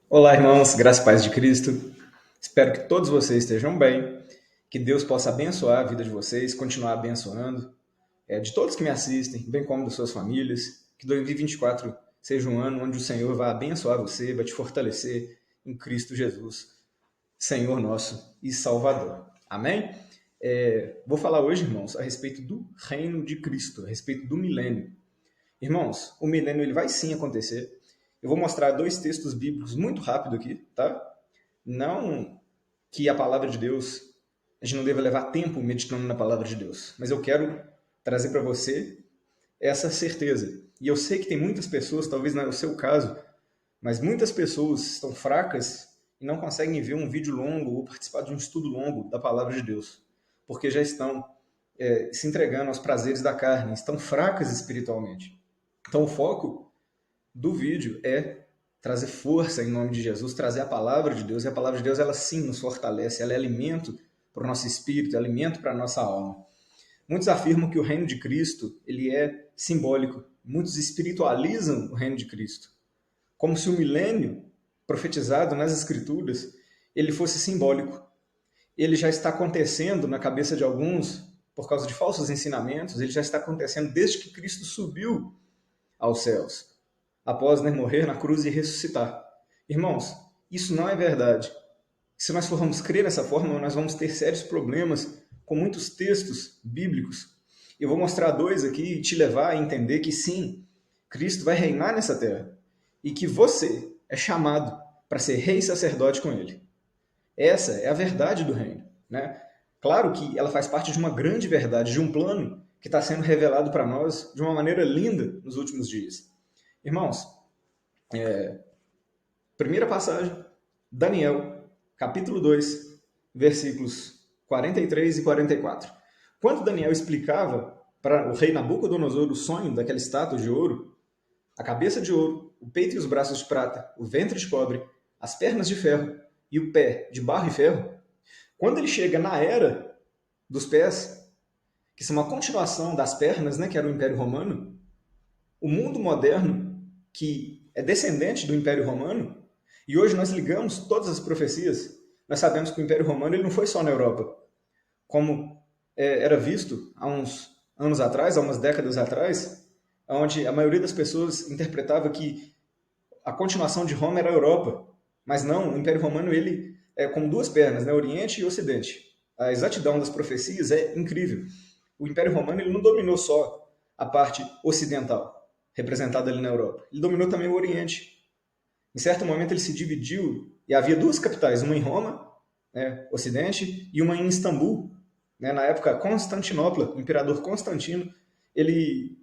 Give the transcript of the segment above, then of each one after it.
Olá, irmãos, graça e paz de Cristo. Espero que todos vocês estejam bem, que Deus possa abençoar a vida de vocês, continuar abençoando, de todos que me assistem, bem como das suas famílias. Que 2024 seja um ano onde o Senhor vai abençoar você, vai te fortalecer em Cristo Jesus, Senhor nosso e Salvador. Amém? Vou falar hoje, irmãos, a respeito do reino de Cristo, a respeito do milênio. Irmãos, o milênio ele vai sim acontecer. Eu vou mostrar dois textos bíblicos muito rápido aqui, tá? Não que a palavra de Deus, a gente não deva levar tempo meditando na palavra de Deus, mas eu quero trazer para você essa certeza. E eu sei que tem muitas pessoas, talvez não é o seu caso, mas muitas pessoas estão fracas e não conseguem ver um vídeo longo ou participar de um estudo longo da palavra de Deus, porque já estão se entregando aos prazeres da carne, estão fracas espiritualmente. Então o foco do vídeo é trazer força em nome de Jesus, trazer a palavra de Deus. E a palavra de Deus, ela sim nos fortalece, ela é alimento para o nosso espírito, é alimento para a nossa alma. Muitos afirmam que o reino de Cristo ele é simbólico. Muitos espiritualizam o reino de Cristo, como se o milênio profetizado nas Escrituras ele fosse simbólico. Ele já está acontecendo na cabeça de alguns por causa de falsos ensinamentos, ele já está acontecendo desde que Cristo subiu aos céus, após morrer na cruz e ressuscitar. Irmãos, isso não é verdade. Se nós formos crer dessa forma, nós vamos ter sérios problemas com muitos textos bíblicos. Eu vou mostrar dois aqui e te levar a entender que sim, Cristo vai reinar nessa terra e que você é chamado para ser rei e sacerdote com ele. Essa é a verdade do reino, né? Claro que ela faz parte de uma grande verdade, de um plano que está sendo revelado para nós de uma maneira linda nos últimos dias. Irmãos, primeira passagem, Daniel, capítulo 2, versículos 43 e 44. Quando Daniel explicava para o rei Nabucodonosor o sonho daquela estátua de ouro, a cabeça de ouro, o peito e os braços de prata, o ventre de cobre, as pernas de ferro e o pé de barro e ferro, quando ele chega na era dos pés, que são uma continuação das pernas, né, que era o Império Romano, o mundo moderno, que é descendente do Império Romano, e hoje nós ligamos todas as profecias, nós sabemos que o Império Romano ele não foi só na Europa, como era visto há uns anos atrás, há umas décadas atrás, onde a maioria das pessoas interpretava que a continuação de Roma era a Europa, mas não, o Império Romano ele é com duas pernas, né, Oriente e Ocidente. A exatidão das profecias é incrível. O Império Romano ele não dominou só a parte ocidental, representada ali na Europa. Ele dominou também o Oriente. Em certo momento ele se dividiu e havia duas capitais, uma em Roma, né, Ocidente, e uma em Istambul. Né, na época, Constantinopla, o imperador Constantino, ele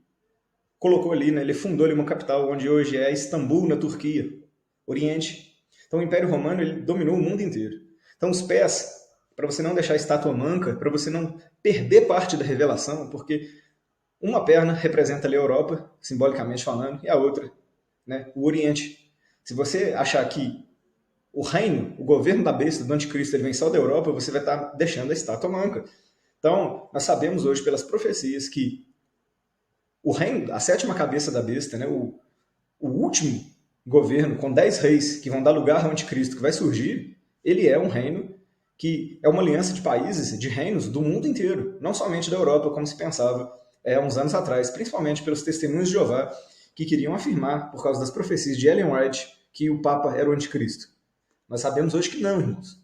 colocou ali, né, ele fundou ali uma capital onde hoje é Istambul, na Turquia, Oriente. Então o Império Romano ele dominou o mundo inteiro. Então os pés, para você não deixar a estátua manca, para você não perder parte da revelação, porque uma perna representa ali a Europa, simbolicamente falando, e a outra, né, o Oriente. Se você achar que o reino, o governo da besta, do anticristo, ele vem só da Europa, você vai estar deixando a estátua manca. Então, nós sabemos hoje pelas profecias que o reino, a sétima cabeça da besta, né, o último governo com 10 reis que vão dar lugar ao anticristo que vai surgir, ele é um reino que é uma aliança de países, de reinos do mundo inteiro, não somente da Europa, como se pensava há uns anos atrás, principalmente pelos testemunhos de Jeová, que queriam afirmar, por causa das profecias de Ellen White, que o Papa era o anticristo. Nós sabemos hoje que não, irmãos.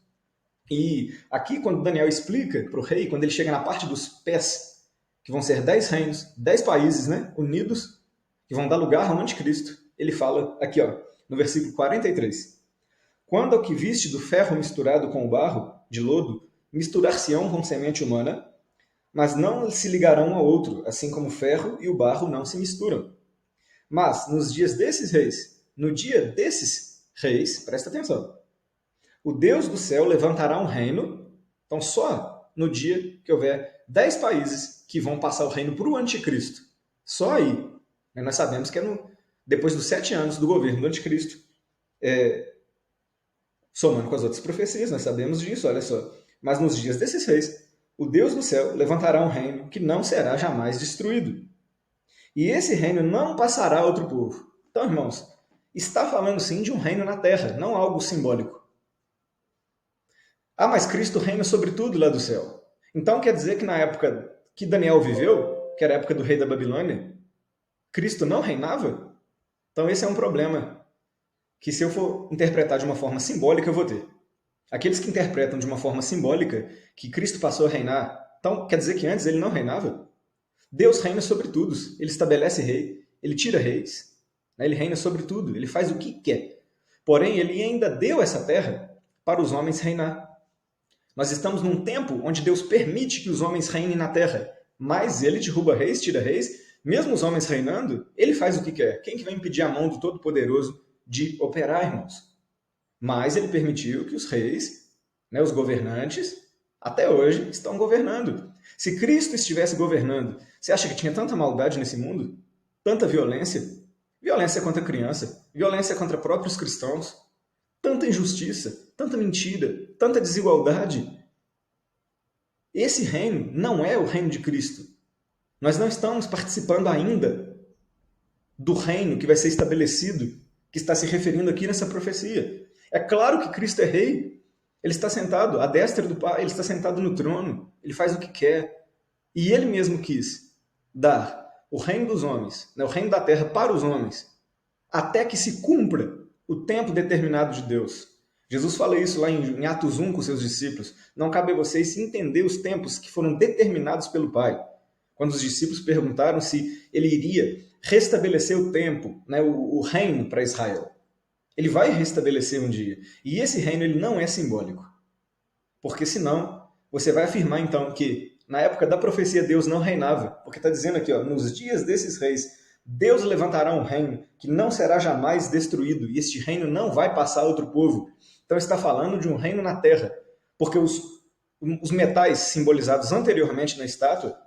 E aqui, quando Daniel explica para o rei, quando ele chega na parte dos pés, que vão ser 10 reinos, 10 países, né, unidos, que vão dar lugar ao anticristo, ele fala aqui, ó, no versículo 43. Quando ao que viste do ferro misturado com o barro, de lodo, misturar-se-ão com semente humana, mas não se ligarão um ao outro, assim como o ferro e o barro não se misturam. Mas, nos dias desses reis, no dia desses reis, presta atenção, o Deus do céu levantará um reino, então só no dia que houver 10 países que vão passar o reino para o anticristo, só aí, né, nós sabemos que é depois dos 7 anos do governo do anticristo, somando com as outras profecias, nós sabemos disso, olha só. Mas nos dias desses reis, o Deus do céu levantará um reino que não será jamais destruído. E esse reino não passará a outro povo. Então, irmãos, está falando sim de um reino na terra, não algo simbólico. Ah, mas Cristo reina sobre tudo lá do céu. Então quer dizer que na época que Daniel viveu, que era a época do rei da Babilônia, Cristo não reinava? Então esse é um problema que, se eu for interpretar de uma forma simbólica, eu vou ter. Aqueles que interpretam de uma forma simbólica que Cristo passou a reinar, então quer dizer que antes ele não reinava? Deus reina sobre tudo, ele estabelece rei, ele tira reis, ele reina sobre tudo, ele faz o que quer. Porém, ele ainda deu essa terra para os homens reinar. Nós estamos num tempo onde Deus permite que os homens reinem na terra, mas ele derruba reis, tira reis, mesmo os homens reinando, ele faz o que quer. Quem que vai impedir a mão do Todo-Poderoso de operar, irmãos? Mas ele permitiu que os reis, os governantes, até hoje estão governando. Se Cristo estivesse governando, você acha que tinha tanta maldade nesse mundo? Tanta violência? Violência contra a criança, violência contra próprios cristãos, tanta injustiça, tanta mentira, tanta desigualdade. Esse reino não é o reino de Cristo. Nós não estamos participando ainda do reino que vai ser estabelecido, que está se referindo aqui nessa profecia. É claro que Cristo é rei. Ele está sentado à destra do Pai, ele está sentado no trono, ele faz o que quer. E ele mesmo quis dar o reino dos homens, o reino da terra para os homens, até que se cumpra o tempo determinado de Deus. Jesus fala isso lá em Atos 1 com seus discípulos. Não cabe a vocês entender os tempos que foram determinados pelo Pai. Quando os discípulos perguntaram se ele iria restabelecer o tempo, o reino para Israel. Ele vai restabelecer um dia. E esse reino ele não é simbólico. Porque senão, você vai afirmar então que na época da profecia Deus não reinava. Porque está dizendo aqui, nos dias desses reis, Deus levantará um reino que não será jamais destruído. E este reino não vai passar a outro povo. Então está falando de um reino na terra. Porque os metais simbolizados anteriormente na estátua,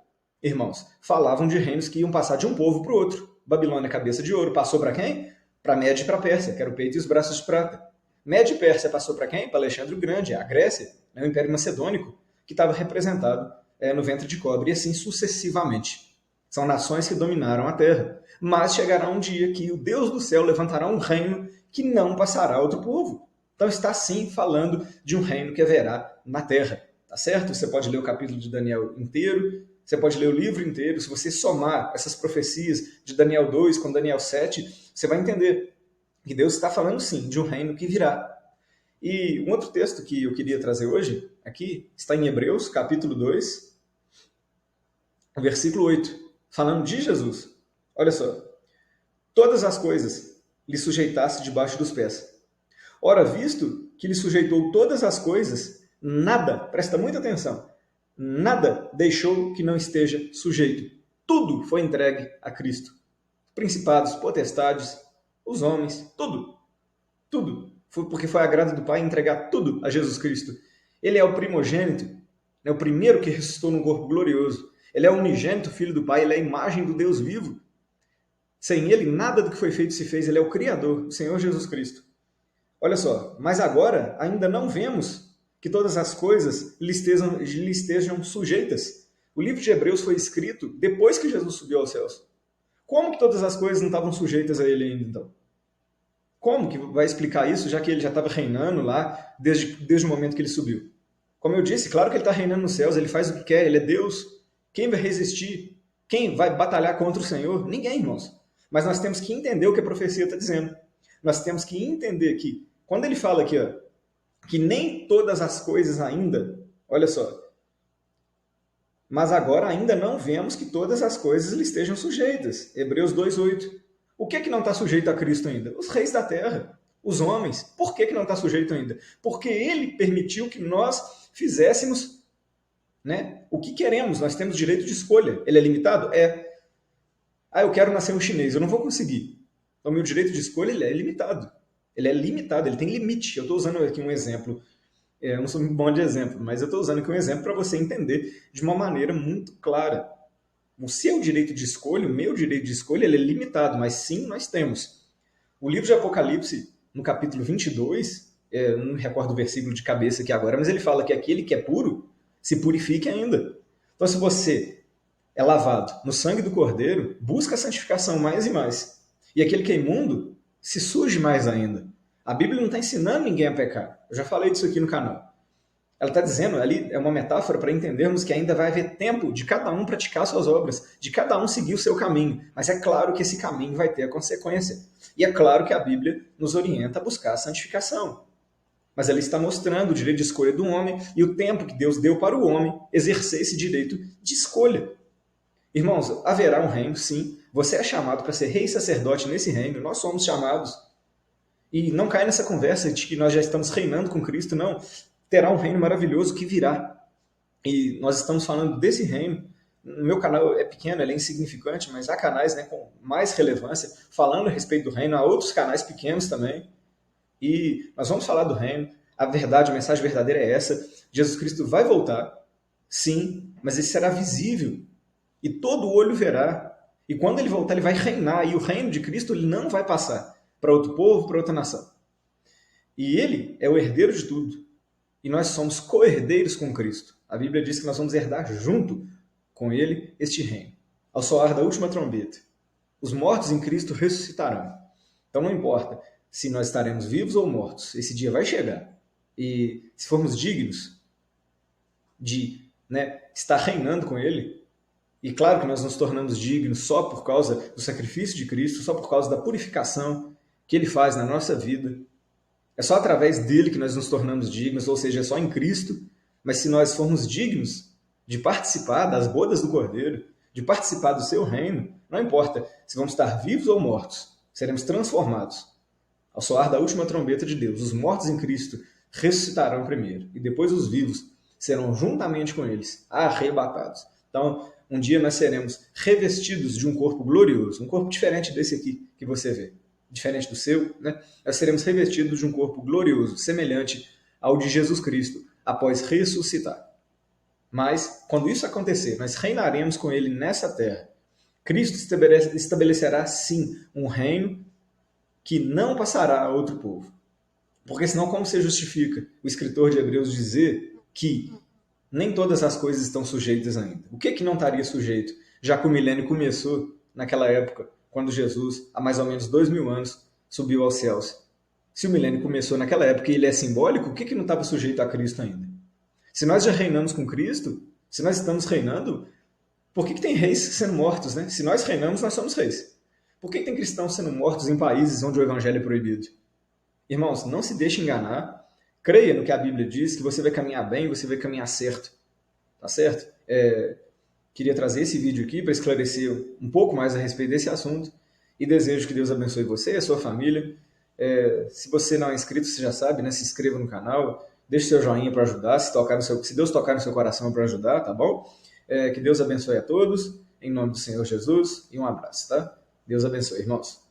irmãos, falavam de reinos que iam passar de um povo para o outro. Babilônia, cabeça de ouro, passou para quem? Para Média e para Pérsia, que era o peito e os braços de prata. Média e Pérsia passou para quem? Para Alexandre o Grande, a Grécia, o Império Macedônico, que estava representado no ventre de cobre, e assim sucessivamente. São nações que dominaram a terra. Mas chegará um dia que o Deus do céu levantará um reino que não passará a outro povo. Então está sim falando de um reino que haverá na terra. Tá certo? Você pode ler o capítulo de Daniel inteiro, você pode ler o livro inteiro. Se você somar essas profecias de Daniel 2 com Daniel 7, você vai entender que Deus está falando sim de um reino que virá. E um outro texto que eu queria trazer hoje, aqui, está em Hebreus, capítulo 2, versículo 8, falando de Jesus. Olha só. Todas as coisas lhe sujeitasse debaixo dos pés. Ora, visto que lhe sujeitou todas as coisas, nada, presta muita atenção, nada deixou que não esteja sujeito. Tudo foi entregue a Cristo. Principados, potestades, os homens, tudo. Tudo. Porque foi a graça do Pai entregar tudo a Jesus Cristo. Ele é o primogênito, é o primeiro que ressuscitou num corpo glorioso. Ele é o unigênito Filho do Pai, ele é a imagem do Deus vivo. Sem ele, nada do que foi feito se fez. Ele é o Criador, o Senhor Jesus Cristo. Olha só, mas agora ainda não vemos que todas as coisas lhe estejam sujeitas. O livro de Hebreus foi escrito depois que Jesus subiu aos céus. Como que todas as coisas não estavam sujeitas a ele ainda, então? Como que vai explicar isso, já que ele já estava reinando lá desde o momento que ele subiu? Como eu disse, claro que ele está reinando nos céus, ele faz o que quer, ele é Deus. Quem vai resistir? Quem vai batalhar contra o Senhor? Ninguém, irmãos. Mas nós temos que entender o que a profecia está dizendo. Nós temos que entender que, quando ele fala aqui, que nem todas as coisas ainda, olha só, mas agora ainda não vemos que todas as coisas lhe estejam sujeitas. Hebreus 2,8. O que não está sujeito a Cristo ainda? Os reis da terra, os homens. Por que não está sujeito ainda? Porque ele permitiu que nós fizéssemos o que queremos. Nós temos direito de escolha. Ele é limitado? É. Eu quero nascer um chinês, eu não vou conseguir. Então, meu direito de escolha ele é limitado. Ele é limitado, ele tem limite. Eu estou usando aqui um exemplo. Eu não sou muito bom de exemplo, mas eu estou usando aqui um exemplo para você entender de uma maneira muito clara. O seu direito de escolha, o meu direito de escolha, ele é limitado, mas sim, nós temos. O livro de Apocalipse, no capítulo 22, eu não me recordo o versículo de cabeça aqui agora, mas ele fala que aquele que é puro, se purifique ainda. Então, se você é lavado no sangue do Cordeiro, busca a santificação mais e mais. E aquele que é imundo, se surge mais ainda. A Bíblia não está ensinando ninguém a pecar. Eu já falei disso aqui no canal. Ela está dizendo, ali é uma metáfora para entendermos que ainda vai haver tempo de cada um praticar suas obras, de cada um seguir o seu caminho. Mas é claro que esse caminho vai ter a consequência. E é claro que a Bíblia nos orienta a buscar a santificação. Mas ela está mostrando o direito de escolha do homem e o tempo que Deus deu para o homem exercer esse direito de escolha. Irmãos, haverá um reino, sim. Você é chamado para ser rei e sacerdote nesse reino. Nós somos chamados. E não cai nessa conversa de que nós já estamos reinando com Cristo, não. Terá um reino maravilhoso que virá. E nós estamos falando desse reino. No meu canal é pequeno, ele é insignificante, mas há canais, né, com mais relevância falando a respeito do reino. Há outros canais pequenos também. E nós vamos falar do reino. A verdade, a mensagem verdadeira é essa. Jesus Cristo vai voltar, sim, mas ele será visível. E todo olho verá. E quando ele voltar, ele vai reinar. E o reino de Cristo ele não vai passar para outro povo, para outra nação. E ele é o herdeiro de tudo. E nós somos co-herdeiros com Cristo. A Bíblia diz que nós vamos herdar junto com ele este reino. Ao soar da última trombeta, os mortos em Cristo ressuscitarão. Então não importa se nós estaremos vivos ou mortos, esse dia vai chegar. E se formos dignos de estar reinando com ele, e claro que nós nos tornamos dignos só por causa do sacrifício de Cristo, só por causa da purificação que ele faz na nossa vida. É só através dele que nós nos tornamos dignos, ou seja, é só em Cristo. Mas se nós formos dignos de participar das bodas do Cordeiro, de participar do seu reino, não importa se vamos estar vivos ou mortos, seremos transformados. Ao soar da última trombeta de Deus, os mortos em Cristo ressuscitarão primeiro, e depois os vivos serão juntamente com eles arrebatados. Então, um dia nós seremos revestidos de um corpo glorioso, um corpo diferente desse aqui que você vê. Diferente do seu, nós seremos revestidos de um corpo glorioso, semelhante ao de Jesus Cristo, após ressuscitar. Mas, quando isso acontecer, nós reinaremos com ele nessa terra. Cristo estabelecerá, sim, um reino que não passará a outro povo. Porque senão como se justifica o escritor de Hebreus dizer que nem todas as coisas estão sujeitas ainda? O que não estaria sujeito, já que o milênio começou naquela época, quando Jesus, há mais ou menos 2000 anos, subiu aos céus? Se o milênio começou naquela época e ele é simbólico, o que não estava sujeito a Cristo ainda? Se nós já reinamos com Cristo, se nós estamos reinando, por que tem reis sendo mortos? Se nós reinamos, nós somos reis. Por que tem cristãos sendo mortos em países onde o evangelho é proibido? Irmãos, não se deixe enganar. Creia no que a Bíblia diz, que você vai caminhar bem, você vai caminhar certo. Tá certo? Queria trazer esse vídeo aqui para esclarecer um pouco mais a respeito desse assunto e desejo que Deus abençoe você e a sua família. Se você não é inscrito, você já sabe, se inscreva no canal, deixe seu joinha para ajudar, se Deus tocar no seu coração para ajudar, tá bom? Que Deus abençoe a todos, em nome do Senhor Jesus, e um abraço, tá? Deus abençoe, irmãos.